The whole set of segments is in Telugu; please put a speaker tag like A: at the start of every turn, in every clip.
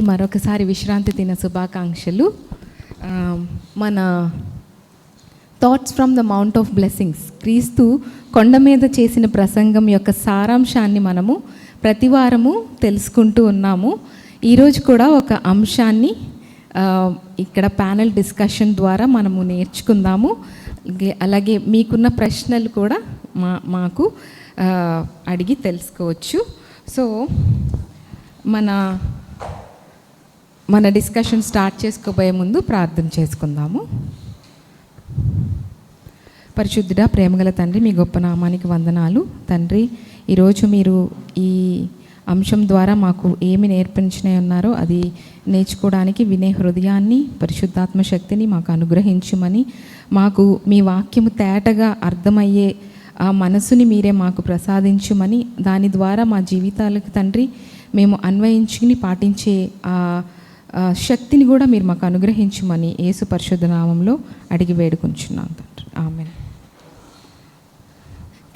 A: మరొకసారి విశ్రాంతి దిన శుభాకాంక్షలు. మన thoughts from the mount of blessings, క్రీస్తు కొండ మీద చేసిన ప్రసంగం యొక్క సారాంశాన్ని మనము ప్రతివారము తెలుసుకుంటూ ఉన్నాము. ఈరోజు కూడా ఒక అంశాన్ని ఇక్కడ ప్యానెల్ డిస్కషన్ ద్వారా మనము నేర్చుకుందాము. అలాగే మీకున్న ప్రశ్నలు కూడా మాకు అడిగి తెలుసుకోవచ్చు. సో మన డిస్కషన్ స్టార్ట్ చేసుకోబోయే ముందు ప్రార్థన చేసుకుందాము. పరిశుద్ధుడా, ప్రేమగల తండ్రి, మీ గొప్ప నామానికి వందనాలు. తండ్రి, ఈరోజు మీరు ఈ అంశం ద్వారా మాకు ఏమి నేర్పించిన ఉన్నారో అది నేర్చుకోవడానికి వినే హృదయాన్ని, పరిశుద్ధాత్మ శక్తిని మాకు అనుగ్రహించమని, మాకు మీ వాక్యము తేటగా అర్థమయ్యే ఆ మనసుని మీరే మాకు ప్రసాదించమని, దాని ద్వారా మా జీవితాలకు తండ్రి మేము అన్వయించుకుని పాటించే ఆ శక్తిని కూడా మీరు మాకు అనుగ్రహించమని యేసు పరిశుద్ధ నామంలో అడిగి వేడుకుంటున్నాం తండ్రి, ఆమేన్.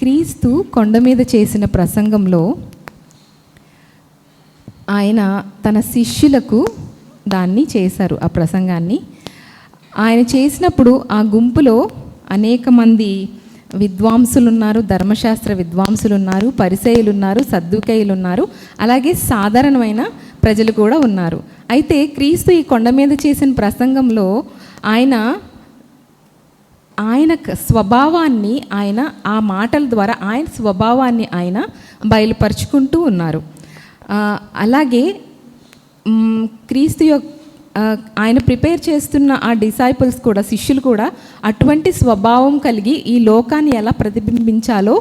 A: క్రీస్తు కొండ మీద చేసిన ప్రసంగంలో ఆయన తన శిష్యులకు దాన్ని చేశారు. ఆ ప్రసంగాన్ని ఆయన చేసినప్పుడు ఆ గుంపులో అనేక మంది విద్వాంసులు ఉన్నారు, ధర్మశాస్త్ర విద్వాంసులు ఉన్నారు, పరిసయ్యులు ఉన్నారు, సద్దూకయ్యులు ఉన్నారు, అలాగే సాధారణమైన ప్రజలు కూడా ఉన్నారు. అయితే క్రీస్తు ఈ కొండ మీద చేసిన ప్రసంగంలో ఆయన స్వభావాన్ని, ఆయన ఆ మాటల ద్వారా ఆయన స్వభావాన్ని ఆయన బయలుపరుచుకుంటూ ఉన్నారు. అలాగే క్రీస్తు ఆయన ప్రిపేర్ చేస్తున్న ఆ డిసైపుల్స్ కూడా, శిష్యులు కూడా అటువంటి స్వభావం కలిగి ఈ లోకాన్ని ఎలా ప్రతిబింబించాలో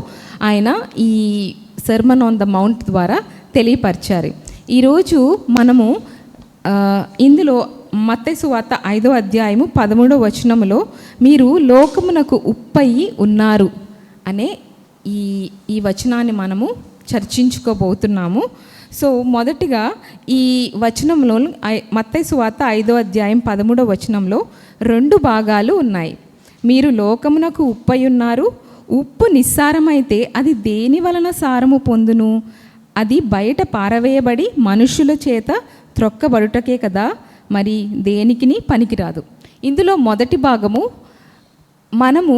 A: ఆయన ఈ సర్మన్ ఆన్ ద మౌంట్ ద్వారా తెలియపరిచారు. ఈరోజు మనము ఇందులో మత్తయి సువార్త 5వ అధ్యాయము 13వ వచనములో మీరు లోకమునకు ఉప్పయి ఉన్నారు అనే ఈ వచనాన్ని మనము చర్చించుకోబోతున్నాము. సో మొదటిగా ఈ వచనంలో మత్తయి సువార్త 5వ అధ్యాయం 13వ వచనంలో 2 భాగాలు ఉన్నాయి. మీరు లోకమునకు ఉప్పై ఉన్నారు. ఉప్పు నిస్సారమైతే అది దేని వలన సారము పొందును? అది బయట పారవేయబడి మనుషుల చేత త్రొక్కబడుటకే కదా, మరి దేనికిని పనికిరాదు. ఇందులో మొదటి భాగము మనము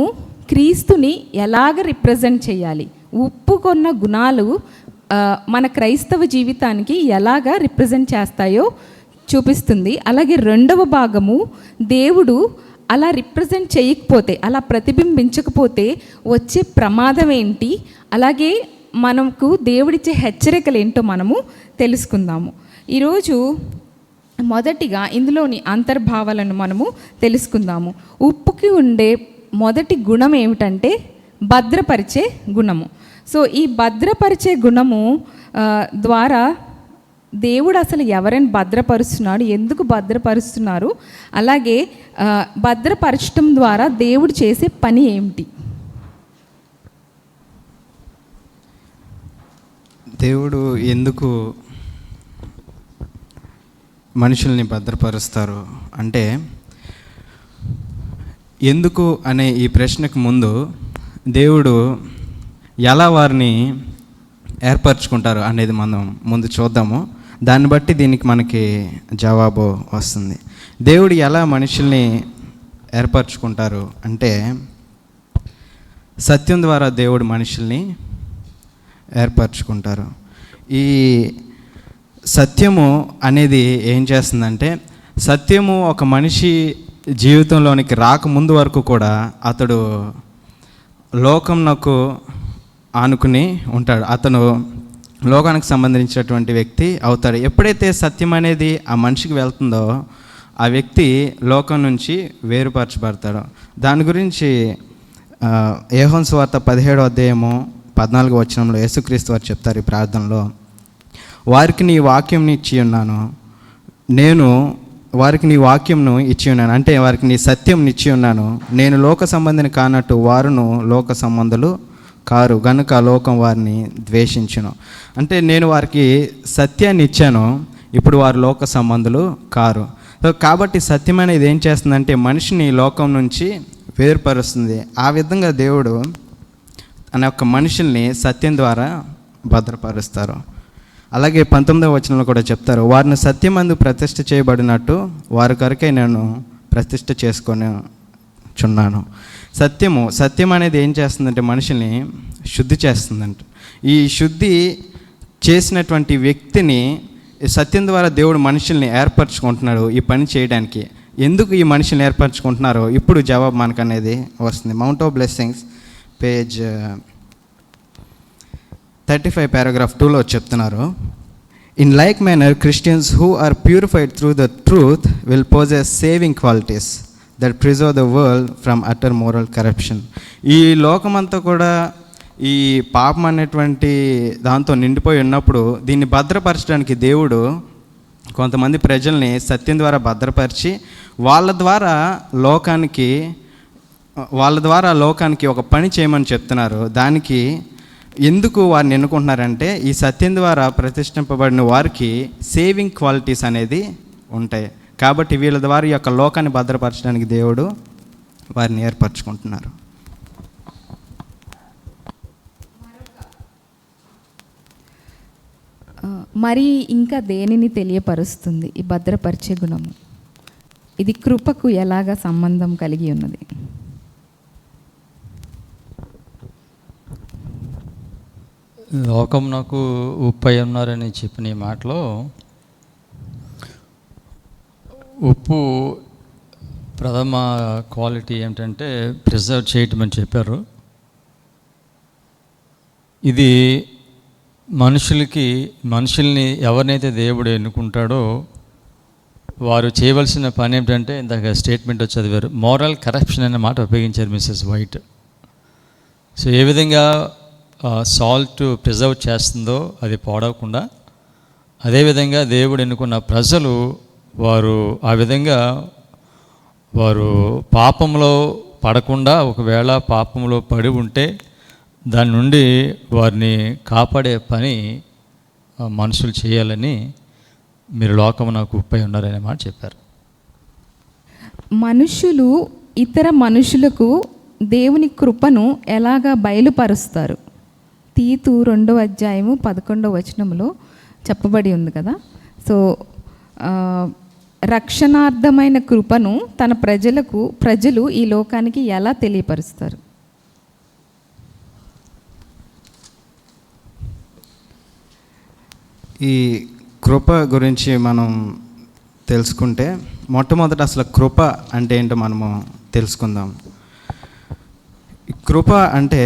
A: క్రీస్తుని ఎలాగ రిప్రజెంట్ చేయాలి, ఉప్పు కొన్న గుణాలు మన క్రైస్తవ జీవితానికి ఎలాగా రిప్రజెంట్ చేస్తాయో చూపిస్తుంది. అలాగే రెండవ భాగము దేవుడు అలా రిప్రజెంట్ చేయకపోతే, అలా ప్రతిబింబించకపోతే వచ్చే ప్రమాదం ఏంటి, అలాగే మనకు దేవుడిచ్చే హెచ్చరికలు ఏంటో మనము తెలుసుకుందాము. ఈరోజు మొదటిగా ఇందులోని అంతర్భావాలను మనము తెలుసుకుందాము. ఉప్పుకి ఉండే మొదటి గుణం ఏమిటంటే భద్రపరిచే గుణము. సో ఈ భద్రపరిచే గుణము ద్వారా దేవుడు అసలు ఎవరైనా భద్రపరుస్తున్నాడు, ఎందుకు భద్రపరుస్తున్నారు, అలాగే భద్రపరచడం ద్వారా దేవుడు చేసే పని ఏమిటి?
B: దేవుడు ఎందుకు మనుషుల్ని భద్రపరుస్తారు అంటే, ఎందుకు అనే ఈ ప్రశ్నకు ముందు దేవుడు ఎలా వారిని ఏర్పరచుకుంటారు అనేది మనం ముందు చూద్దాము. దాన్ని బట్టి దీనికి మనకి జవాబు వస్తుంది. దేవుడు ఎలా మనుషుల్ని ఏర్పరచుకుంటారు అంటే, సత్యం ద్వారా దేవుడు మనుషుల్ని ఏర్పరచుకుంటారు. ఈ సత్యము అనేది ఏం చేస్తుందంటే, సత్యము ఒక మనిషి జీవితంలోనికి రాకముందు వరకు కూడా అతడు లోకంకు ఆనుకుని ఉంటాడు. అతను లోకానికి సంబంధించినటువంటి వ్యక్తి అవుతాడు. ఎప్పుడైతే సత్యం అనేది ఆ మనిషికి వెళ్తుందో ఆ వ్యక్తి లోకం నుంచి వేరుపరచబడతాడు. దాని గురించి యోహాను సువార్త 17వ అధ్యాయము 14వ వచనంలో యేసుక్రీస్తు వారు చెప్తారు ఈ ప్రార్థనలో, వారికి నీ వాక్యంని ఇచ్చి ఉన్నాను, నేను వారికి నీ వాక్యంను ఇచ్చి ఉన్నాను, అంటే వారికి నీ సత్యం ఇచ్చి ఉన్నాను. నేను లోక సంబంధిని కానట్టు వారును లోక సంబంధులు కారు గనుక లోకం వారిని ద్వేషించును. అంటే నేను వారికి సత్యాన్ని ఇచ్చాను, ఇప్పుడు వారు లోక సంబంధులు కారు. కాబట్టి సత్యం అనేది ఏం చేస్తుందంటే మనిషిని లోకం నుంచి వేరుపరుస్తుంది. ఆ విధంగా దేవుడు అనే ఒక మనుషుల్ని సత్యం ద్వారా భద్రపరుస్తారు. అలాగే 19వ వచనంలో కూడా చెప్తారు, వారిని సత్యమందు ప్రతిష్ఠ చేయబడినట్టు వారి కొరకై నేను ప్రతిష్ఠ చేసుకొని చున్నాను. సత్యం అనేది ఏం చేస్తుందంటే మనిషిని శుద్ధి చేస్తుందంట. ఈ శుద్ధి చేసినటువంటి వ్యక్తిని సత్యం ద్వారా దేవుడు మనుషుల్ని ఏర్పరచుకుంటున్నాడు ఈ పని చేయడానికి. ఎందుకు ఈ మనుషుల్ని ఏర్పరచుకుంటున్నారో ఇప్పుడు జవాబు మనకు అనేది వస్తుంది. Mount of blessings page 35 paragraph 2లో చెప్తున్నారు, in like manner Christians who are purified through the truth will possess saving qualities that preserve the world from utter moral corruption. ఈ లోకమంతా కూడా ఈ పాపం అనేటువంటి దాంతో నిండిపోయి ఉన్నప్పుడు దీన్ని భద్రపరచడానికి దేవుడు కొంతమంది ప్రజల్ని సత్యం ద్వారా భద్రపరిచి వాళ్ళ ద్వారా లోకానికి ఒక పని చేయమని చెప్తున్నారు. దానికి ఎందుకు వారిని ఎన్నుకుంటున్నారంటే ఈ సత్యం ద్వారా ప్రతిష్ఠింపబడిన వారికి సేవింగ్ క్వాలిటీస్ అనేది ఉంటాయి కాబట్టి వీళ్ళ ద్వారా ఈ యొక్క లోకాన్ని భద్రపరచడానికి దేవుడు వారిని ఏర్పరచుకుంటున్నారు.
A: మరి ఇంకా దేనిని తెలియపరుస్తుంది ఈ భద్రపరిచే గుణము? ఇది కృపకు ఎలాగా సంబంధం కలిగి ఉన్నది?
C: లోకం నాకు ఉప్పు అయి ఉన్నారని చెప్పిన ఈ మాటలో ఉప్పు ప్రథమ క్వాలిటీ ఏమిటంటే ప్రిజర్వ్ చేయటం అని చెప్పారు. ఇది మనుషుల్ని ఎవరినైతే దేవుడు ఎన్నుకుంటాడో వారు చేయవలసిన పని ఏమిటంటే ఇందాక స్టేట్మెంట్ చదివారు, మోరల్ కరప్షన్ అనే మాట ఉపయోగించారు మిస్సెస్ వైట్. సో ఏ విధంగా సాల్ట్ ప్రిజర్వ్ చేస్తుందో అది పాడవకుండా, అదేవిధంగా దేవుడు ఎన్నుకున్న ప్రజలు వారు ఆ విధంగా వారు పాపంలో పడకుండా, ఒకవేళ పాపంలో పడి ఉంటే దాని నుండి వారిని కాపాడే పని మనుషులు చేయాలని మీరు లోకము నాకు ఉప్పై ఉన్నారనే మాట చెప్పారు.
A: మనుషులు ఇతర మనుషులకు దేవుని కృపను ఎలాగా బయలుపరుస్తారు? తీతు 2వ అధ్యాయము 11వ వచనంలో చెప్పబడి ఉంది కదా. సో రక్షణార్థమైన కృపను తన ప్రజలు ఈ లోకానికి ఎలా తెలియపరుస్తారు?
B: ఈ కృప గురించి మనం తెలుసుకుంటే మొట్టమొదట అసలు కృప అంటే ఏంటో మనము తెలుసుకుందాం. కృప అంటే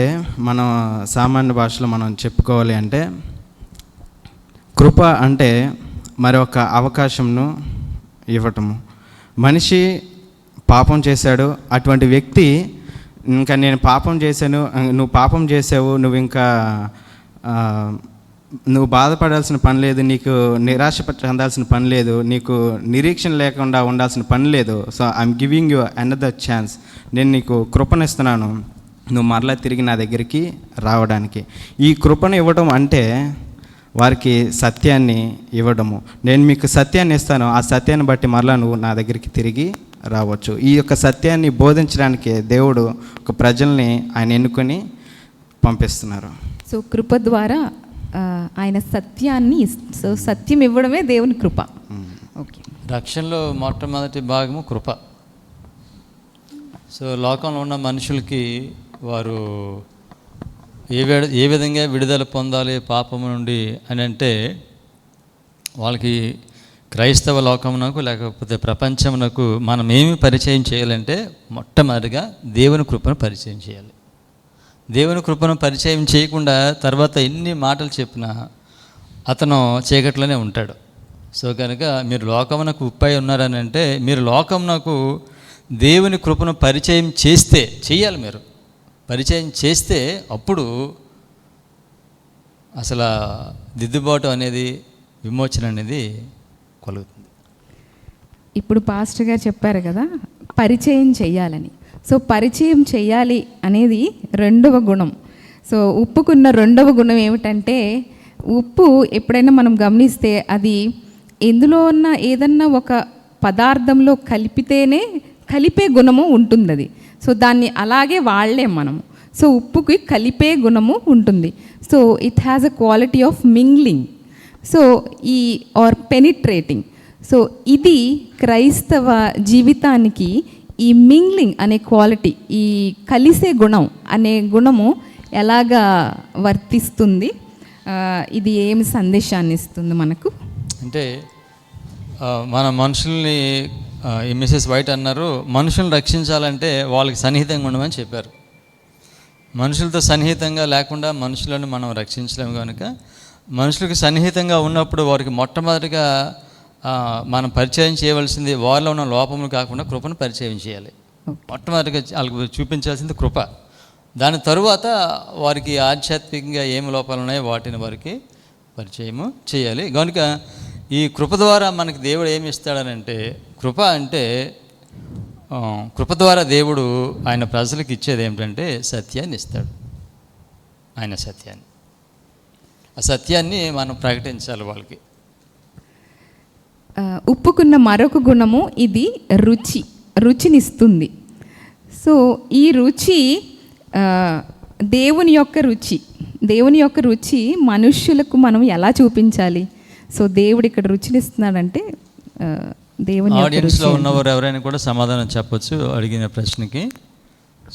B: మన సామాన్య భాషలో మనం చెప్పుకోవాలి అంటే, కృప అంటే మరొక అవకాశంను ఇవ్వటము. మనిషి పాపం చేశాడు, అటువంటి వ్యక్తి ఇంకా నేను పాపం చేశాను, నువ్వు పాపం చేసావు, నువ్వు బాధపడాల్సిన పని లేదు, నీకు నిరాశ చెందాల్సిన పని లేదు, నీకు నిరీక్షణ లేకుండా ఉండాల్సిన పని లేదు. So I'm giving you another chance, నేను నీకు కృపనిస్తున్నాను, నువ్వు మరలా తిరిగి నా దగ్గరికి రావడానికి. ఈ కృపను ఇవ్వడం అంటే వారికి సత్యాన్ని ఇవ్వడము. నేను మీకు సత్యాన్ని ఇస్తాను, ఆ సత్యాన్ని బట్టి మరలా నువ్వు నా దగ్గరికి తిరిగి రావచ్చు. ఈ యొక్క సత్యాన్ని బోధించడానికి దేవుడు ఒక ప్రజల్ని ఆయన ఎన్నుకొని పంపిస్తున్నారు.
A: సో కృప ద్వారా ఆయన సత్యం ఇవ్వడమే దేవుని కృప. ఓకే,
C: రక్షణలో మొట్టమొదటి భాగము కృప. సో లోకంలో ఉన్న మనుషులకి వారు ఏ విధంగా విడుదల పొందాలి పాపము నుండి అని అంటే, వాళ్ళకి క్రైస్తవ లోకమునకు లేకపోతే ప్రపంచమునకు మనం ఏమి పరిచయం చేయాలంటే మొట్టమొదటిగా దేవుని కృపను పరిచయం చేయాలి. దేవుని కృపను పరిచయం చేయకుండా తర్వాత ఎన్ని మాటలు చెప్పినా అతను చీకట్లోనే ఉంటాడు. సో కనుక మీరు లోకమునకు ఉప్పై ఉన్నారని అంటే, మీరు లోకమునకు దేవుని కృపను పరిచయం చేయాలి. మీరు పరిచయం చేస్తే అప్పుడు అసలు దిద్దుబాటు అనేది, విమోచన అనేది కలుగుతుంది.
A: ఇప్పుడు పాస్టర్ గారు చెప్పారు కదా పరిచయం చెయ్యాలని. సో పరిచయం చెయ్యాలి అనేది 2వ గుణం. సో ఉప్పుకున్న 2వ గుణం ఏమిటంటే, ఉప్పు ఎప్పుడైనా మనం గమనిస్తే అది ఎందులో ఉన్న ఏదన్నా ఒక పదార్థంలో కలిపే గుణము ఉంటుంది అది. సో దాన్ని అలాగే వాడలేం మనము. సో ఉప్పుకి కలిపే గుణము ఉంటుంది. So it has a quality of mingling. So ఈ ఆర్ పెనిట్రేటింగ్. సో ఇది క్రైస్తవ జీవితానికి ఈ మింగ్లింగ్ అనే క్వాలిటీ, ఈ కలిసే గుణం అనే గుణము ఎలాగా వర్తిస్తుంది, ఇది ఏమి సందేశాన్ని ఇస్తుంది మనకు?
C: అంటే మన మనుషుల్ని ఈ మిసెస్ వైట్ అన్నారు, మనుషులను రక్షించాలంటే వాళ్ళకి సన్నిహితంగా ఉండమని చెప్పారు. మనుషులతో సన్నిహితంగా లేకుండా మనుషులను మనం రక్షించలేము కనుక మనుషులకు సన్నిహితంగా ఉన్నప్పుడు వారికి మొట్టమొదటిగా మనం పరిచయం చేయవలసింది వారిలో ఉన్న లోపములు కాకుండా కృపను పరిచయం చేయాలి. మొట్టమొదటిగా వాళ్ళకి చూపించాల్సింది కృప. దాని తరువాత వారికి ఆధ్యాత్మికంగా ఏమి లోపాలు ఉన్నాయో వాటిని వారికి పరిచయము చేయాలి. కనుక ఈ కృప ద్వారా మనకి దేవుడు ఏమి ఇస్తాడనంటే, కృప అంటే కృప ద్వారా దేవుడు ఆయన ప్రజలకు ఇచ్చేది ఏమిటంటే సత్యాన్ని ఇస్తాడు. ఆయన సత్యాన్ని, ఆ సత్యాన్ని మనం ప్రకటించాలి వాళ్ళకి.
A: ఉప్పుకున్న మరొక గుణము ఇది రుచినిస్తుంది. సో ఈ రుచి దేవుని యొక్క రుచి మనుష్యులకు మనం ఎలా చూపించాలి? సో దేవుడు ఇక్కడ రుచినిస్తున్నాడంటే దేవుని
C: ఆడియన్స్లో ఉన్నవారు ఎవరైనా కూడా సమాధానం చెప్పొచ్చు అడిగిన ప్రశ్నకి.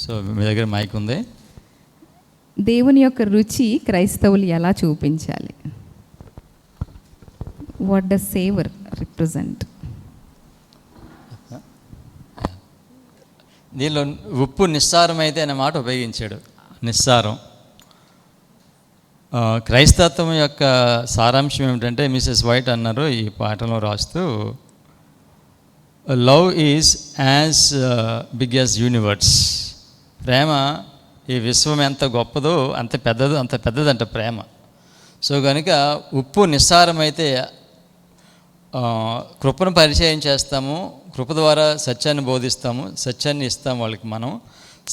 C: సో మీ దగ్గర మైక్ ఉంది.
A: దేవుని యొక్క రుచి క్రైస్తవులు ఎలా చూపించాలి? What does saver represent?
C: దీనిలో ఉప్పు నిస్సారం అయితే అనే మాట ఉపయోగించాడు. నిస్సారం. క్రైస్తత్వం యొక్క సారాంశం ఏమిటంటే మిసెస్ వైట్ అన్నారు ఈ పాఠంలో రాస్తూ, love is as big as universe. ప్రేమ ఈ విశ్వం ఎంత గొప్పదో అంత పెద్దదంట ప్రేమ. సో కనుక ఉప్పు నిస్సారమైతే కృపను పరిచయం చేస్తాము, కృప ద్వారా సత్యాన్ని బోధిస్తాము, సత్యాన్ని ఇస్తాము వాళ్ళకి. మనం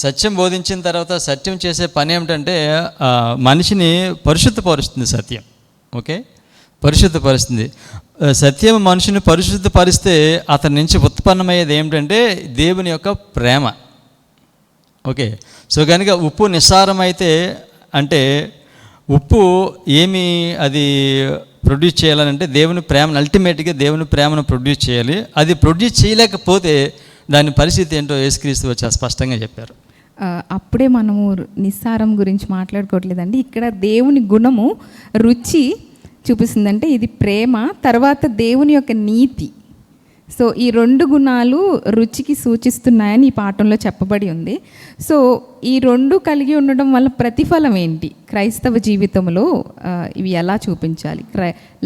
C: సత్యం బోధించిన తర్వాత సత్యం చేసే పని ఏమిటంటే మనిషిని పరిశుద్ధపరుస్తుంది. సత్యం ఓకే, పరిశుద్ధపరుస్తుంది. సత్యం మనిషిని పరిశుద్ధపరిస్తే అతని నుంచి ఉత్పన్నమయ్యేది ఏమిటంటే దేవుని యొక్క ప్రేమ. ఓకే, సో కనుక ఉప్పు నిస్సారమైతే అంటే ఉప్పు ఏమి అది ప్రొడ్యూస్ చేయాలంటే దేవుని ప్రేమను, అల్టిమేట్గా దేవుని ప్రేమను ప్రొడ్యూస్ చేయాలి. అది ప్రొడ్యూస్ చేయలేకపోతే దాని పరిస్థితి ఏంటో యేసుక్రీస్తు వచ్చి స్పష్టంగా చెప్పారు.
A: అప్పుడే మనము నిస్సారం గురించి మాట్లాడుకోవట్లేదండి. ఇక్కడ దేవుని గుణము రుచి చూపిస్తుందంటే ఇది ప్రేమ, తర్వాత దేవుని యొక్క నీతి. సో ఈ రెండు గుణాలు రుచికి సూచిస్తున్నాయని ఈ పాఠంలో చెప్పబడి ఉంది. సో ఈ రెండు కలిగి ఉండడం వల్ల ప్రతిఫలం ఏంటి క్రైస్తవ జీవితంలో? ఇవి ఎలా చూపించాలి?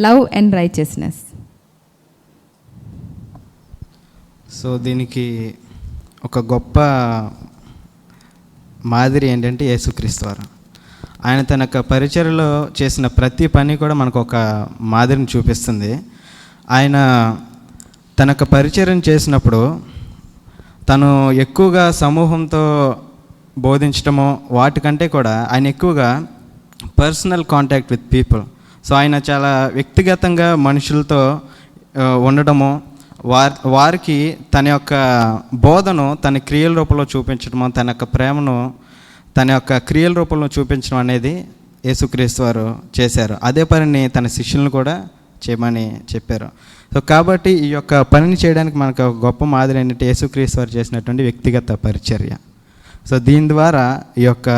A: Love and righteousness.
B: సో దీనికి ఒక గొప్ప మాదిరి ఏంటంటే యేసుక్రీస్తు వారు. ఆయన తన యొక్క పరిచర్యలో చేసిన ప్రతి పని కూడా మనకు ఒక మాదిరిని చూపిస్తుంది. ఆయన తన యొక్క పరిచర్యను చేసినప్పుడు తను ఎక్కువగా సమూహంతో బోధించడము వాటికంటే కూడా ఆయన ఎక్కువగా personal contact with people. So ఆయన చాలా వ్యక్తిగతంగా మనుషులతో ఉండడము, వారికి తన యొక్క బోధను తన క్రియల రూపంలో చూపించడము, తన యొక్క ప్రేమను తన యొక్క క్రియల రూపంలో చూపించడం అనేది యేసుక్రీస్తు వారు చేశారు. అదే పనిని తన శిష్యులను కూడా చేయమని చెప్పారు. సో కాబట్టి ఈ యొక్క పనిని చేయడానికి మనకు గొప్ప మాదిరి ఏంటంటే యేసుక్రీస్తు వారు చేసినటువంటి వ్యక్తిగత పరిచర్య. సో దీని ద్వారా ఈ యొక్క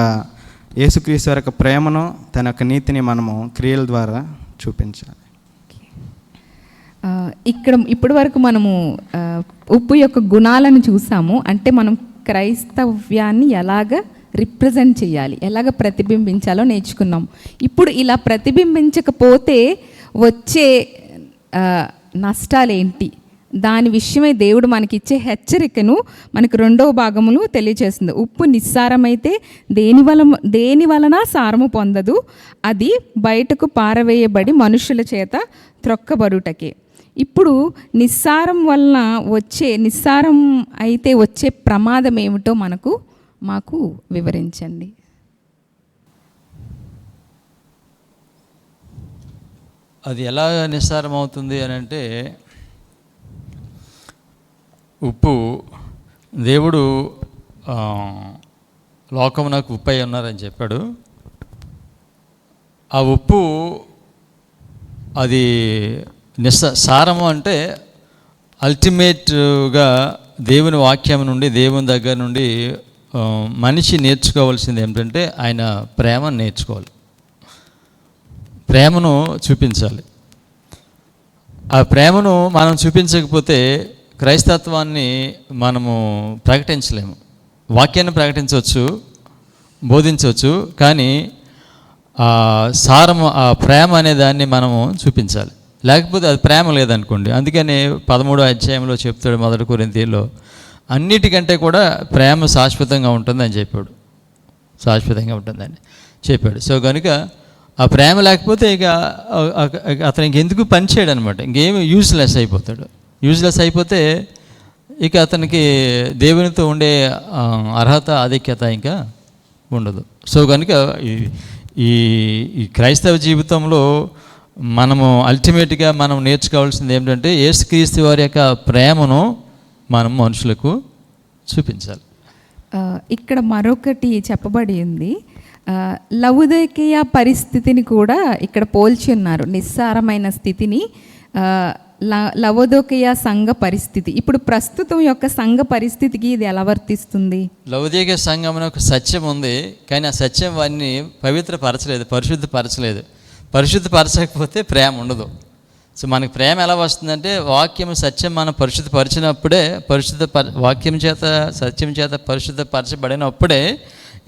B: యేసుక్రీస్తు వారి యొక్క ప్రేమను, తన యొక్క నీతిని మనము క్రియల ద్వారా చూపించాలి.
A: ఇప్పటి వరకు మనము ఉప్పు యొక్క గుణాలను చూసాము. అంటే మనం క్రైస్తవ్యాన్ని ఎలాగ రిప్రజెంట్ చేయాలి, ఎలాగ ప్రతిబింబించాలో నేర్చుకున్నాం. ఇప్పుడు ఇలా ప్రతిబింబించకపోతే వచ్చే నష్టాలు ఏంటి, దాని విషయమై దేవుడు మనకిచ్చే హెచ్చరికను మనకు 2వ భాగములు తెలియజేస్తుంది. ఉప్పు నిస్సారమైతే దేని వలన సారము పొందదు, అది బయటకు పారవేయబడి మనుషుల చేత త్రొక్కబడుటకే. ఇప్పుడు నిస్సారం అయితే వచ్చే ప్రమాదం ఏమిటో మాకు వివరించండి.
C: అది ఎలా నిస్సారం అవుతుంది అని అంటే, ఉప్పు దేవుడు లోకమునకు ఉప్పు అయి ఉన్నారని చెప్పాడు. ఆ ఉప్పు అది సారము అంటే అల్టిమేట్గా దేవుని వాక్యం నుండి, దేవుని దగ్గర నుండి మనిషి నేర్చుకోవాల్సింది ఏమిటంటే ఆయన ప్రేమను నేర్చుకోవాలి, ప్రేమను చూపించాలి. ఆ ప్రేమను మనం చూపించకపోతే క్రైస్తత్వాన్ని మనము ప్రకటించలేము. వాక్యాన్ని ప్రకటించవచ్చు, బోధించవచ్చు, కానీ ఆ సారము, ఆ ప్రేమ అనే దాన్ని మనము చూపించాలి. లేకపోతే అది ప్రేమ లేదనుకోండి. అందుకని 13వ అధ్యాయంలో చెప్తాడు, 1 కొరింథీయుల్లో, అన్నిటికంటే కూడా ప్రేమ శాశ్వతంగా ఉంటుందని చెప్పాడు. శాశ్వతంగా ఉంటుందని చెప్పాడు. సో కనుక ఆ ప్రేమ లేకపోతే ఇక అతను ఇంకెందుకు పని చేయడు అనమాట. ఇంకేమి యూజ్లెస్ అయిపోతాడు. యూజ్లెస్ అయిపోతే ఇక అతనికి దేవునితో ఉండే అర్హత, ఆధిక్యత ఇంకా ఉండదు. సో కనుక ఈ క్రైస్తవ జీవితంలో మనము అల్టిమేట్గా మనం నేర్చుకోవాల్సింది ఏమిటంటే యేసుక్రీస్తు వారి యొక్క ప్రేమను మనం మనుషులకు చూపించాలి.
A: ఇక్కడ మరొకటి చెప్పబడి ఉంది. లవొదికయ పరిస్థితిని కూడా ఇక్కడ పోల్చి ఉన్నారు. నిస్సారమైన స్థితిని, లవొదికయ సంఘ పరిస్థితి. ఇప్పుడు ప్రస్తుతం యొక్క సంఘ పరిస్థితికి ఇది ఎలా వర్తిస్తుంది?
C: లవొదికయ సంఘంలో ఒక సత్యం ఉంది, కానీ ఆ సత్యం వారిని పవిత్రపరచలేదు, పరిశుద్ధపరచలేదు. పరిశుద్ధపరచకపోతే ప్రేమ ఉండదు. సో మనకి ప్రేమ ఎలా వస్తుందంటే వాక్యం, సత్యం మనం పరిశుద్ధపరిచినప్పుడే, వాక్యం చేత, సత్యం చేత పరిశుద్ధపరచబడినప్పుడే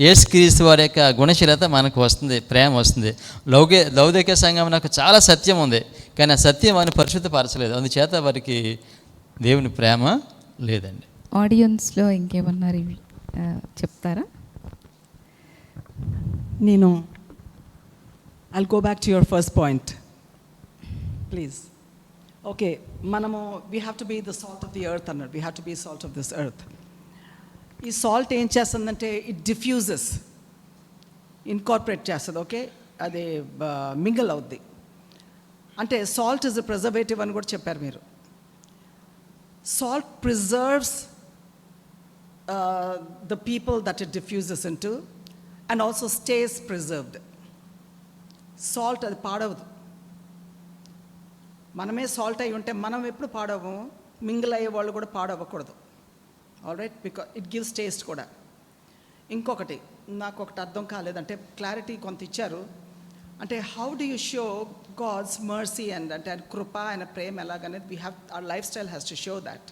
C: యేసుక్రీస్తు వారి యొక్క గుణశీలత మనకు వస్తుంది, ప్రేమ వస్తుంది. లౌకిక సంఘం నాకు చాలా సత్యం ఉంది, కానీ ఆ సత్యం వారిని పరిశుద్ధపరచలేదు. అందుచేత వారికి దేవుని ప్రేమ లేదండి.
A: ఆడియన్స్లో ఇంకేమన్నారు చెప్తారా?
D: నేను I'll go back to your first point, please. Okay, we have to be the salt of the earth, we have to be salt of this earth. ఈ సాల్ట్ ఏం చేస్తుందంటే ఇట్ డిఫ్యూజెస్, ఇన్కార్పొరేట్ చేస్తుంది. ఓకే, అది మింగిల్ అవుద్ది. అంటే సాల్ట్ ఇస్ ఎ ప్రిజర్వేటివ్ అని కూడా చెప్పారు మీరు. Salt preserves the people that it diffuses in to, and also stays preserved. Salt అది పాడవదు. మనమే సాల్ట్ అయి ఉంటే మనం ఎప్పుడు పాడవు, మింగిల్ అయ్యే వాళ్ళు కూడా పాడవ్వకూడదు. All right, because it gives taste కూడా. ఇంకొకటి నాకు ఒకటి అర్థం కాలేదంటే, క్లారిటీ కొంత ఇచ్చారు. అంటే how do you show God's mercy and అంటే కృప అండ్ ప్రేమ ఎలాగనేది we have, our life style has to show that.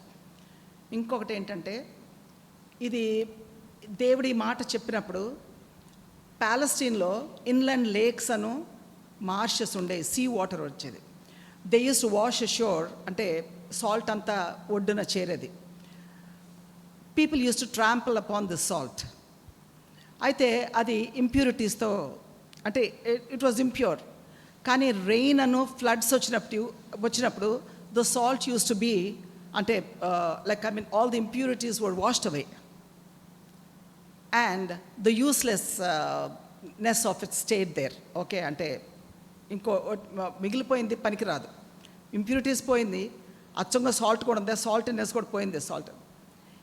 D: ఇంకొకటి ఏంటంటే, ఇది దేవుడి మాట చెప్పినప్పుడు ప్యాలెస్టీన్లో ఇన్లాండ్ లేక్స్ అను మార్షెస్ ఉండేవి, సీ వాటర్ వచ్చేది. They use to wash shore, అంటే సాల్ట్ అంతా ఒడ్డున చేరేది. People use to trample upon this salt. అయితే అది ఇంప్యూరిటీస్తో, అంటే ఇట్ వాజ్ ఇంప్యూర్. కానీ రెయిన్ అను ఫ్లడ్స్ వచ్చినప్పుడు the salt use to be, అంటే like I mean all the impurities were washed away, and the uselessness of it state there. Okay, అంటే ఇంకో మిగిలిపోయింది, పనికిరాదు. ఇంప్యూరిటీస్ పోయింది, అచ్చంగా సాల్ట్ కూడా ఉంది, సాల్ట్నెస్ కూడా పోయింది. సాల్ట్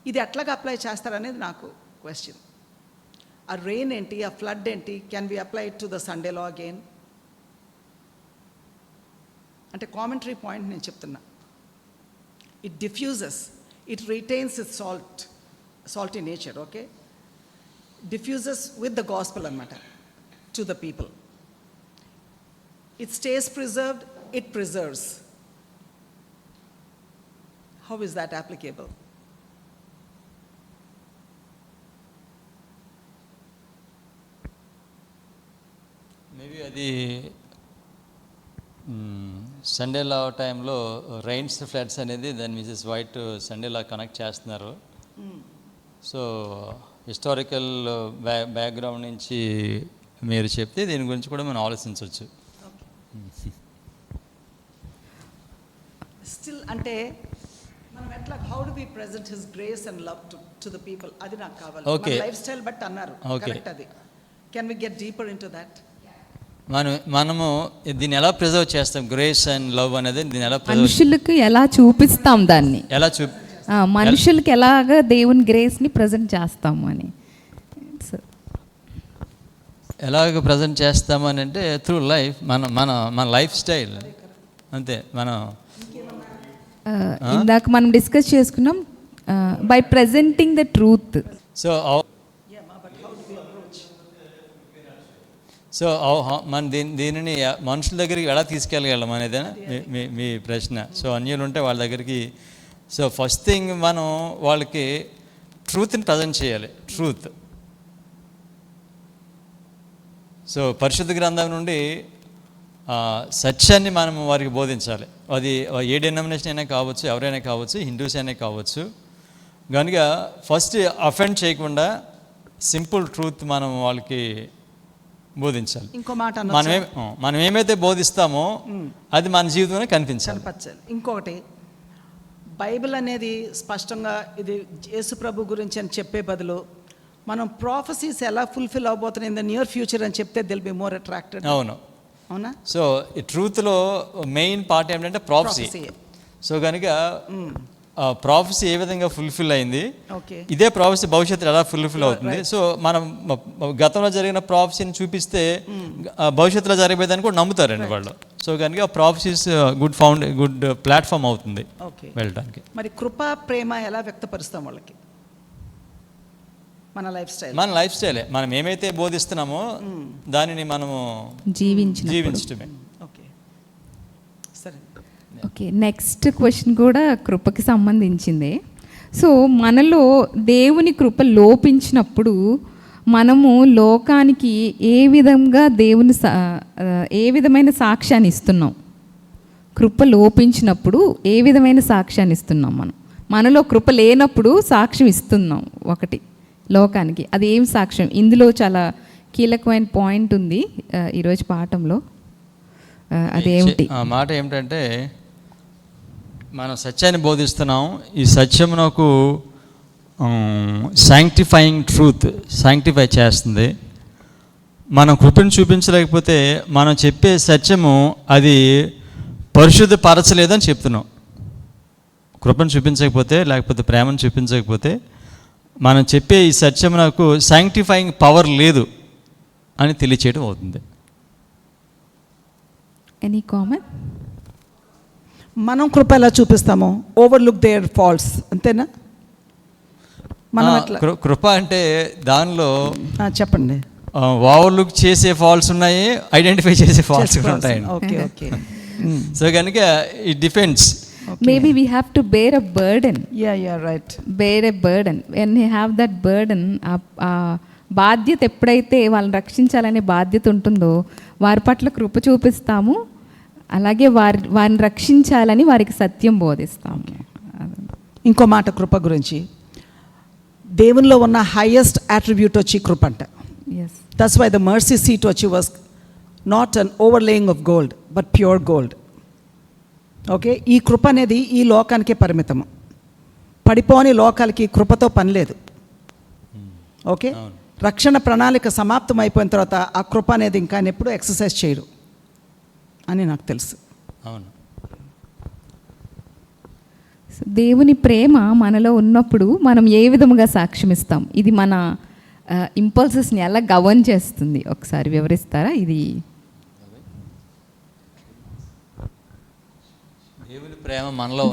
D: ఇది ఎట్లాగా అప్లై చేస్తారనేది నాకు క్వశ్చన్. ఆ రెయిన్ ఏంటి, ఆ ఫ్లడ్ ఏంటి, can we apply to the Sunday law again? అంటే కామెంటరీ పాయింట్ నేను చెప్తున్నా. It diffuses, it retains it salty nature. Okay, diffuses with the gospel anamata to the people. It stays preserved, it preserves. How is that applicable?
C: Maybe అది సండే లా టైంలో రైన్స్ ఫ్లడ్స్ అనేది దాన్ని మిసెస్ వైట్ సండే లా కనెక్ట్ చేస్తున్నారు. సో హిస్టారికల్ బ్యాక్గ్రౌండ్ నుంచి మీరు చెప్తే దీని గురించి కూడా మనం ఆలోచించవచ్చు.
D: స్టిల్ అంటే మనం ఎట్లా, how do we present his grace and love to the people, అది నాకు కావాలి.
C: ఓకే,
D: లైఫ్ స్టైల్ బట్ అన్నారు, కరెక్ట్. అది can we get deeper into that?
C: మనము దీన్ని ఎలా ప్రిజర్వ్ చేస్తాం, గ్రేస్ అండ్ లవ్ అనేది దీన్ని ఎలా
A: మనుషులకు ఎలా చూపిస్తాం, దాన్ని
C: ఎలా
A: మనుషులకి ఎలాగ దేవుని గ్రేస్ని ప్రజెంట్ చేస్తాము అని,
C: ఎలాగ ప్రజెంట్ చేస్తామని అంటే త్రూ లైఫ్, మన లైఫ్ స్టైల్. అంతే మనం
A: ఇందాక మనం డిస్కస్ చేసుకున్నాం by presenting the truth.
C: So మన దీనిని మనుషుల దగ్గరికి ఎలా తీసుకెళ్ళగలం అనేదేనా మీ ప్రశ్న. సో అన్యులు ఉంటే వాళ్ళ దగ్గరికి, సో ఫస్ట్ థింగ్ మనం వాళ్ళకి ట్రూత్ని ప్రజెంట్ చేయాలి. ట్రూత్. సో పరిశుద్ధ గ్రంథం నుండి సత్యాన్ని మనం వారికి బోధించాలి. అది ఏ డెనామినేషన్ అయినా కావచ్చు, ఎవరైనా కావచ్చు, హిందూస్ అయినా కావచ్చు. కనుక ఫస్ట్ అఫెండ్ చేయకుండా సింపుల్ ట్రూత్ మనం వాళ్ళకి బోధించాలి.
D: ఇంకో మాట
C: మనం ఏమైతే బోధిస్తామో అది మన జీవితంలో కనిపించాలి.
D: ఇంకొకటి, బైబిల్ అనేది స్పష్టంగా ఇది యేసు ప్రభు గురించి అని చెప్పే బదులు మనం ప్రాఫెసీస్ ఎలా ఫుల్ఫిల్ అవబోతున్నాయి ఇన్ ద నియర్ ఫ్యూచర్ అని చెప్తే దిల్ బి మోర్ అట్రాక్టెడ్. అవునా?
C: సో ఈ ట్రూత్లో మెయిన్ పార్ట్ ఏంటంటే ప్రాఫెసీ. సో కనుక ప్రాఫెసీ ఏ విధంగా ఫుల్ఫిల్ అయింది, ఇదే ప్రాఫెసీ భవిష్యత్తులో ఎలా ఫుల్ఫిల్ అవుతుంది. సో మనం గతంలో జరిగిన ప్రాఫెసీని చూపిస్తే భవిష్యత్తులో జరిగేదాన్ని కూడా నమ్ముతారండి వాళ్ళు. సో కనుక ప్రాఫెసీస్ గుడ్ ప్లాట్ఫామ్ అవుతుంది వెళ్ళడానికి.
D: మరి కృపా ప్రేమ ఎలా వ్యక్తపరుస్తాం వాళ్ళకి? మన లైఫ్ స్టైలే మనం ఏమైతే బోధిస్తున్నామో దానిని మనము జీవించడమే.
A: ఓకే, నెక్స్ట్ క్వశ్చన్ కూడా కృపకి సంబంధించిందే. సో మనలో దేవుని కృప లోపించినప్పుడు మనము లోకానికి ఏ విధమైన సాక్ష్యాన్ని ఇస్తున్నాం? కృప లోపించినప్పుడు ఏ విధమైన సాక్ష్యాన్ని ఇస్తున్నాం? మనలో కృప లేనప్పుడు సాక్ష్యం ఇస్తున్నాం ఒకటి లోకానికి. అది ఏం సాక్ష్యం? ఇందులో చాలా కీలకమైన పాయింట్ ఉంది ఈరోజు పాఠంలో. అదేమిటి?
C: ఆ మాట ఏమిటంటే, మనం సత్యాన్ని బోధిస్తున్నాం. ఈ సత్యం నాకు శాంక్టిఫైయింగ్ ట్రూత్ శాంక్టిఫై చేస్తుంది. మనం కృపను చూపించలేకపోతే మనం చెప్పే సత్యము అది పరిశుద్ధపరచలేదని చెప్తున్నాం. కృపను చూపించకపోతే, లేకపోతే ప్రేమను చూపించకపోతే మనం చెప్పే ఈ సత్యం నాకు శాంక్టిఫైయింగ్ పవర్ లేదు అని తెలియచేయడం అవుతుంది.
A: Any comment?
D: మనం కృప ఎలా చూపిస్తామో ఓవర్లుక్ దేర్ ఫాల్ట్స్, అంతేనా? మనం
C: కృప అంటే దానిలో
D: చెప్పండి,
C: ఓవర్లుక్ చేసే ఫాల్ట్స్ ఉన్నాయి, ఐడెంటిఫై చేసే ఫాల్ట్స్ కూడా ఉంటాయండి.
D: ఓకే.
C: సో కనుక it depends.
A: Maybe we have to bear a burden.
D: Yeah, right.
A: Bear a burden. When you have that burden, బాధ్యత ఎప్పుడైతే వాళ్ళని రక్షించాలనే బాధ్యత ఉంటుందో వారి పట్ల కృప చూపిస్తాము, అలాగే వారిని రక్షించాలని వారికి సత్యం బోధిస్తాము.
D: ఇంకో మాట కృప గురించి, దేవునిలో ఉన్న హైయెస్ట్ అట్రిబ్యూట్ వచ్చి కృప అంట. That's why the mercy seat వచ్చి was not an overlaying of gold but pure gold. Okay, ఈ కృప అనేది ఈ లోకానికే పరిమితము. పడిపోని లోకాలకి కృపతో పని లేదు. ఓకే, రక్షణ ప్రణాళిక సమాప్తం అయిపోయిన తర్వాత ఆ కృప అనేది ఇంకా ఎప్పుడు ఎక్సర్సైజ్ చేయరు అని నాకు తెలుసు.
C: అవును.
A: దేవుని ప్రేమ మనలో ఉన్నప్పుడు మనం ఏ విధముగా సాక్ష్యం ఇస్తాం? ఇది మన ఇంపల్సెస్ని ఎలా గవర్న్ చేస్తుంది? ఒకసారి వివరిస్తారా? ఇది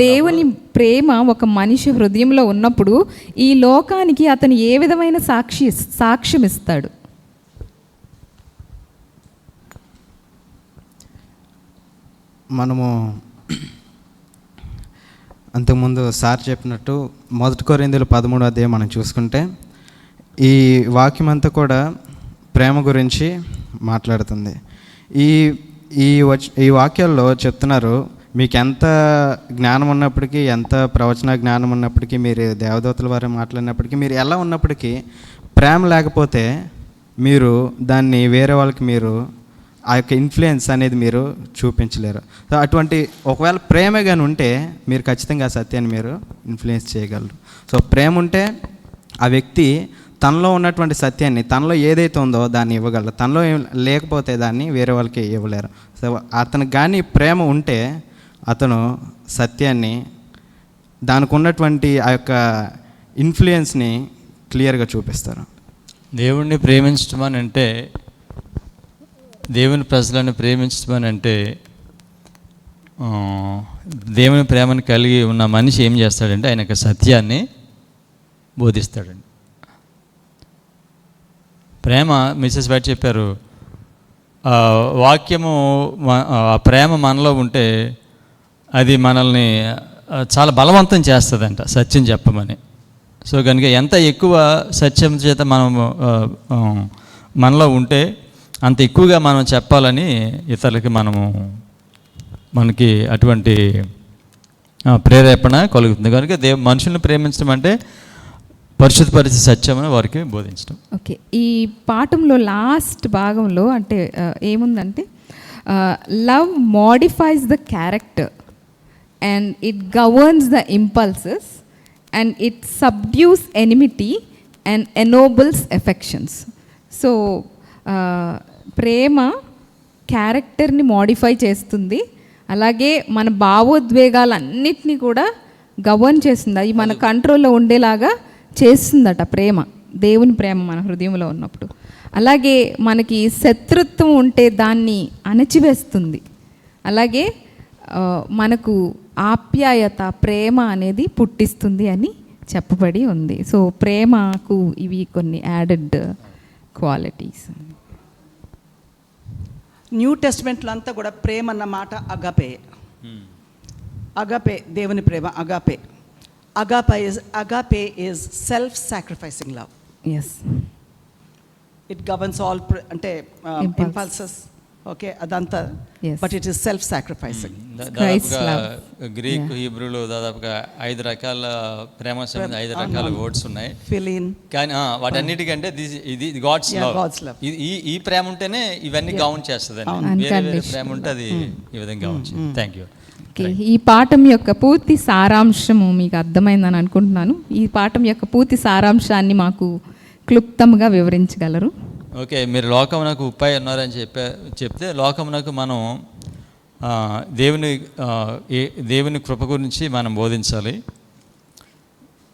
A: దేవుని ప్రేమ ఒక మనిషి హృదయంలో ఉన్నప్పుడు ఈ లోకానికి అతను ఏ విధమైన సాక్ష్యం ఇస్తాడు?
B: మనము అంతకుముందు సార్ చెప్పినట్టు 1 కొరింథీయులు 13వ అధ్యాయం మనం చూసుకుంటే ఈ వాక్యం అంతా కూడా ప్రేమ గురించి మాట్లాడుతుంది. ఈ వాక్యాల్లో చెప్తున్నారు, మీకు ఎంత జ్ఞానం ఉన్నప్పటికీ, ఎంత ప్రవచన జ్ఞానం ఉన్నప్పటికీ, మీరు దేవదూతల వారు మాట్లాడినప్పటికీ, మీరు ఎలా ఉన్నప్పటికీ ప్రేమ లేకపోతే మీరు దాన్ని వేరే వాళ్ళకి మీరు ఆ యొక్క ఇన్ఫ్లుయెన్స్ అనేది మీరు చూపించలేరు. సో అటువంటి ఒకవేళ ప్రేమ కానీ ఉంటే మీరు ఖచ్చితంగా సత్యాన్ని మీరు ఇన్ఫ్లుయెన్స్ చేయగలరు. సో ప్రేమ ఉంటే ఆ వ్యక్తి తనలో ఉన్నటువంటి సత్యాన్ని, తనలో ఏదైతే ఉందో దాన్ని ఇవ్వగలరు. తనలో లేకపోతే దాన్ని వేరే వాళ్ళకి ఇవ్వలేరు. సో అతనికి కానీ ప్రేమ ఉంటే అతను సత్యాన్ని, దానికి ఉన్నటువంటి ఆ యొక్క ఇన్ఫ్లుయెన్స్ని క్లియర్గా చూపిస్తారు.
C: దేవుణ్ణి ప్రేమించడం అని అంటే, దేవుని ప్రజలను ప్రేమించడం అని అంటే దేవుని ప్రేమను కలిగి ఉన్న మనిషి ఏం చేస్తాడంటే ఆయన యొక్క సత్యాన్ని బోధిస్తాడండి. ప్రేమ మిసెస్ వైట్ చెప్పారు, వాక్యము ఆ ప్రేమ మనలో ఉంటే అది మనల్ని చాలా బలవంతం చేస్తుందంట సత్యం చెప్పమని. సో కనుక ఎంత ఎక్కువ సత్యం చేత మనం మనలో ఉంటే అంత ఎక్కువగా మనం చెప్పాలని ఇతరులకి మనకి అటువంటి ప్రేరేపణ కలుగుతుంది. కనుక మనుషుల్ని ప్రేమించడం అంటే పరిశుద్ధపరిచే సత్యమని వారికి బోధించడం.
A: ఓకే, ఈ పాఠంలో లాస్ట్ భాగంలో అంటే ఏముందంటే love modifies the character and it governs the impulses and it subdues enmity and ennobles affections. So ప్రేమ క్యారెక్టర్ని మోడిఫై చేస్తుంది, అలాగే మన భావోద్వేగాలన్నిటినీ కూడా గవర్న్ చేస్తుంది, అవి మన కంట్రోల్లో ఉండేలాగా చేస్తుందట ప్రేమ, దేవుని ప్రేమ మన హృదయంలో ఉన్నప్పుడు. అలాగే మనకి శత్రుత్వం ఉంటే దాన్ని అణచివేస్తుంది, అలాగే మనకు ఆప్యాయత ప్రేమ అనేది పుట్టిస్తుంది అని చెప్పబడి ఉంది. సో ప్రేమకు ఇవి కొన్ని యాడెడ్ క్వాలిటీస్.
D: న్యూ టెస్ట్మెంట్లో అంతా కూడా ప్రేమ అన్న మాట అగాపే. అగాపే దేవుని ప్రేమ agape. Agape is self sacrificing love.
A: Yes,
D: it governs all అంటే ఇంపల్సెస్, ఓకే, అదంతా.
A: Yes.
D: But it is self sacrificing.
C: దాదాపుగా గ్రీక్ హీబ్రూలో దాదాపుగా 5 రకాల ప్రేమ సంబంధం 5 రకాల వర్డ్స్ ఉన్నాయి.
D: ఫిలిన్. కానీ
C: వాటన్నిటికంటే ఇది గాడ్స్ లవ్. ఈ ప్రేమ ఉంటేనే ఇవన్నీ గౌన్ చేస్తుందండి. వేరే ప్రేమ ఉంటే అది ఈ విధంగా గౌన్ చేస్తుంది. Thank you.
A: ఓకే, ఈ పాఠం యొక్క పూర్తి సారాంశము మీకు అర్థమైందని అనుకుంటున్నాను. ఈ పాఠం యొక్క పూర్తి సారాంశాన్ని మాకు క్లుప్తంగా వివరించగలరు?
C: ఓకే, మీరు లోకమునకు ఉప్పాయి ఉన్నారని చెప్తే లోకమునకు మనం దేవుని కృప గురించి మనం బోధించాలి.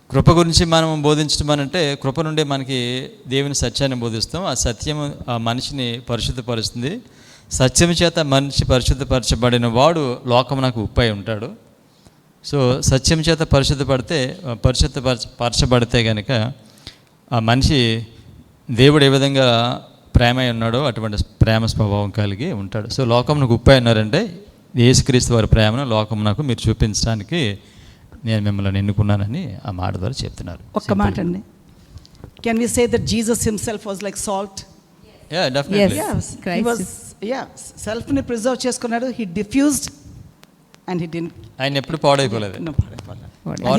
C: కృప గురించి మనం బోధించడం అంటే కృప నుండి మనకి దేవుని సత్యాన్ని బోధిస్తాం. ఆ సత్యము ఆ మనిషిని పరిశుద్ధపరుస్తుంది. సత్యం చేత మనిషి పరిశుద్ధపరచబడిన వాడు లోకమునకు ఉప్పై ఉంటాడు. సో సత్యం చేత పరిశుద్ధపరచబడితే కనుక ఆ మనిషి దేవుడు ఏ విధంగా ప్రేమ ఉన్నాడో అటువంటి ప్రేమ స్వభావం కలిగి ఉంటాడు. సో లోకమునకు ఉప్పై ఉన్నారంటే యేసుక్రీస్తు వారి ప్రేమను లోకమునకు మీరు చూపించడానికి నేను మిమ్మల్ని ఎన్నుకున్నానని ఆ మాట ద్వారా చెప్తున్నారు.
D: ఒక్క మాట అండి, can we say that Jesus himself was like salt?
C: Yeah, definitely.
D: సెల్ఫ్ని ప్రిజర్వ్ చేసుకున్నాడు. He diffused and he didn't.
C: ఆయన ఎప్పుడు పాడైపోలేదు.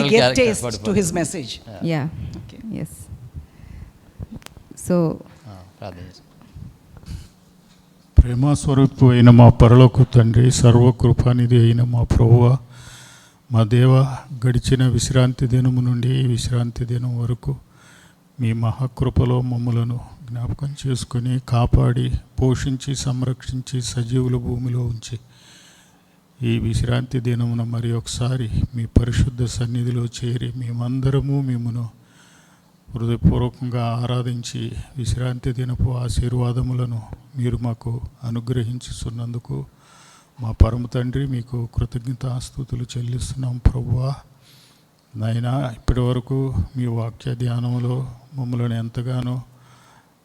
D: He gave taste to his message.
A: Yeah.
D: Okay.
A: Yes. So
E: ప్రేమ స్వరూపు అయిన మా పరలోక తండ్రి, సర్వకృపానిధి అయిన మా ప్రభువా, మా దేవ, గడిచిన విశ్రాంతి దినము నుండి ఈ విశ్రాంతి దినం వరకు మీ మహాకృపలో మమ్మలను జ్ఞాపకం చేసుకొని కాపాడి పోషించి సంరక్షించి సజీవుల భూమిలో ఉంచి ఈ విశ్రాంతి దినమున మరి ఒకసారి మీ పరిశుద్ధ సన్నిధిలో చేరి మేమందరము మిమ్మను హృదయపూర్వకంగా ఆరాధించి విశ్రాంతి దినపు ఆశీర్వాదములను మీరు మాకు అనుగ్రహించుతున్నందుకు మా పరమ తండ్రి మీకు కృతజ్ఞతాస్తుతులు చెల్లిస్తున్నాం ప్రభువా. నాయనా, ఇప్పటి వరకు మీ వాక్య ధ్యానంలో మమ్మల్ని ఎంతగానో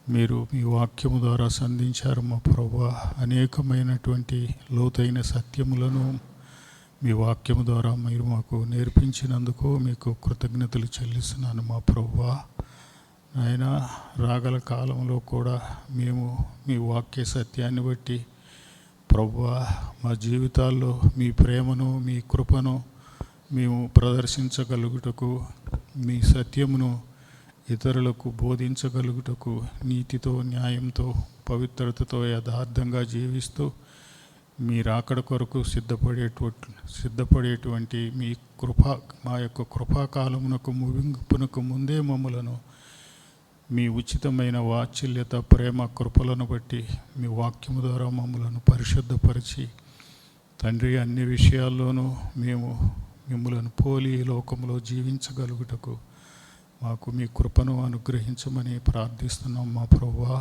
E: మీరు మీ వాక్యము ద్వారా సంధించారు మా ప్రభువా. అనేకమైనటువంటి లోతైన సత్యములను మీ వాక్యము ద్వారా మీరు మాకు నేర్పించినందుకు మీకు కృతజ్ఞతలు చెల్లిస్తున్నాను మా ప్రభువా. ఆయన రాగల కాలంలో కూడా మేము మీ వాక్య సత్యాన్ని బట్టి ప్రభువా మా జీవితాల్లో మీ ప్రేమను మీ కృపను మేము ప్రదర్శించగలుగుటకు, మీ సత్యమును ఇతరులకు బోధించగలుగుటకు నీతితో న్యాయంతో పవిత్రతతో యథార్థంగా జీవిస్తూ మీ రాకడ కొరకు సిద్ధపడేటువంటి మీ మా యొక్క కృపాకాలమునకు ముగింపునకు ముందే మమ్మలను మీ ఉచితమైన వాత్సల్యత ప్రేమ కృపలను బట్టి మీ వాక్యము ద్వారా మమ్మలను పరిశుద్ధపరిచి తండ్రి అన్ని విషయాల్లోనూ మేము మిమ్మలను పోలి లోకంలో జీవించగలుగుటకు మాకు మీ కృపను అనుగ్రహించమని ప్రార్థిస్తున్నాం మా ప్రభువా.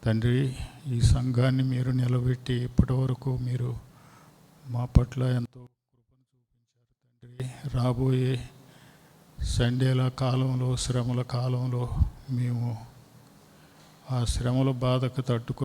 E: తండ్రి, ఈ సంఘాన్ని మీరు నిలబెట్టి ఇప్పటి వరకు మీరు మా పట్ల ఎంతో కృపను చూపించారు తండ్రి. రాబోయే సండేల కాలంలో, శ్రమల కాలంలో మేము ఆ శ్రమల బాధకు తట్టుకో